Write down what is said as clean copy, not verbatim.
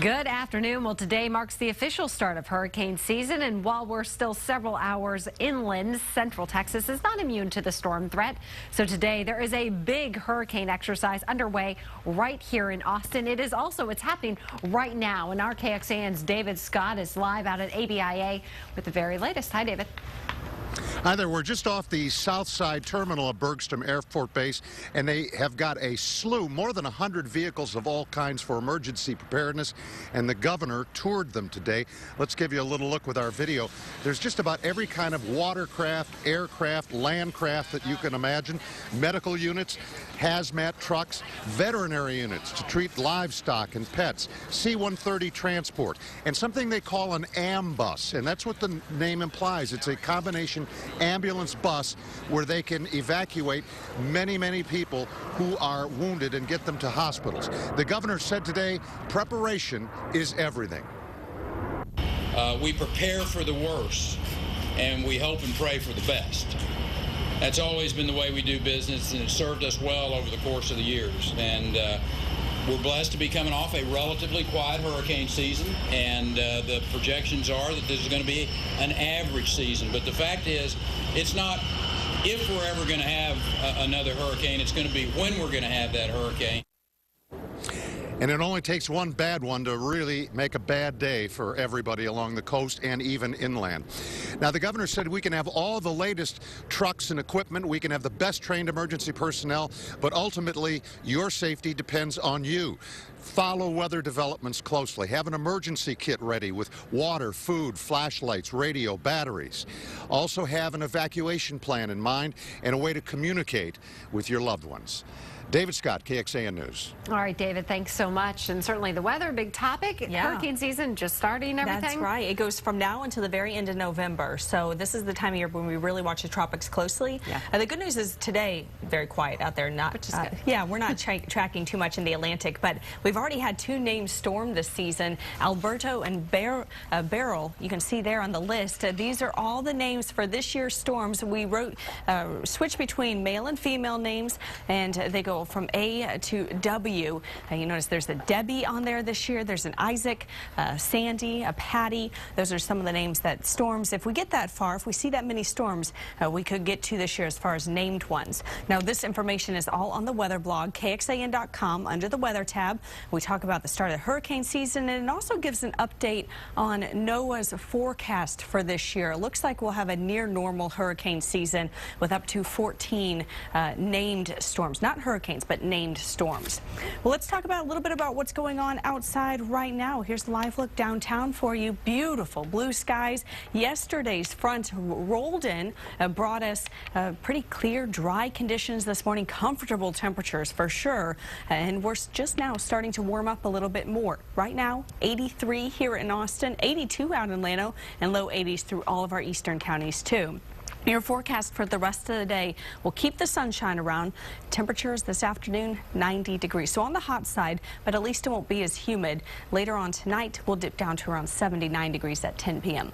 Good afternoon. Well, today marks the official start of hurricane season, and while we're still several hours inland, central Texas is not immune to the storm threat. So today there is a big hurricane exercise underway right here in Austin. It's happening right now, and our KXAN's David Scott is live out at ABIA with the very latest. Hi, David. Hi there. We're just off the south side terminal of Bergstrom Air Force Base, and they have got a slew, more than 100 vehicles of all kinds for emergency preparedness, and the governor toured them today. Let's give you a little look with our video. There's just about every kind of watercraft, aircraft, landcraft that you can imagine, medical units, hazmat trucks, veterinary units to treat livestock and pets, C-130 transport, and something they call an ambus, and that's what the name implies. It's a combination ambulance bus where they can evacuate many people who are wounded and get them to hospitals. The governor said today preparation is everything. We prepare for the worst and we hope and pray for the best. That's always been the way we do business, and it served us well over the course of the years. And we're blessed to be coming off a relatively quiet hurricane season, and the projections are that this is going to be an average season. But the fact is, it's not if we're ever going to have another hurricane, it's going to be when we're going to have that hurricane. And it only takes one bad one to really make a bad day for everybody along the coast and even inland. Now, the governor said we can have all the latest trucks and equipment. We can have the best trained emergency personnel, but ultimately your safety depends on you. Follow weather developments closely. Have an emergency kit ready with water, food, flashlights, radio, batteries. Also have an evacuation plan in mind and a way to communicate with your loved ones. David Scott, KXAN News. All right, David, thanks so much. And certainly the weather, big topic. Yeah. Hurricane season just starting, everything. That's right. It goes from now until the very end of November. So this is the time of year when we really watch the tropics closely. Yeah. The good news is today, very quiet out there. Which is good. Yeah, we're not tracking too much in the Atlantic, but we've already had two named storms this season, Alberto and Beryl. You can see there on the list. These are all the names for this year's storms. We switch between male and female names, and they go from A to W. You notice there's a Debbie on there this year. There's an Isaac, Sandy, a Patty. Those are some of the names that storms, if we get that far, if we see that many storms, we could get to this year as far as named ones. Now, this information is all on the weather blog, KXAN.com, under the weather tab. We talk about the start of the hurricane season, and it also gives an update on NOAA's forecast for this year. It looks like we'll have a near normal hurricane season with up to 14 named storms, not hurricanes, but named storms. Well, let's talk about a little bit about what's going on outside right now. Here's a live look downtown for you. Beautiful blue skies. Yesterday's front rolled in, brought us pretty clear, dry conditions this morning. Comfortable temperatures for sure. And we're just now starting to warm up a little bit more. Right now, 83 here in Austin, 82 out in Llano, and low 80s through all of our eastern counties too. Your forecast for the rest of the day will keep the sunshine around. Temperatures this afternoon, 90 degrees. So on the hot side, but at least it won't be as humid. Later on tonight, we'll dip down to around 79 degrees at 10 p.m.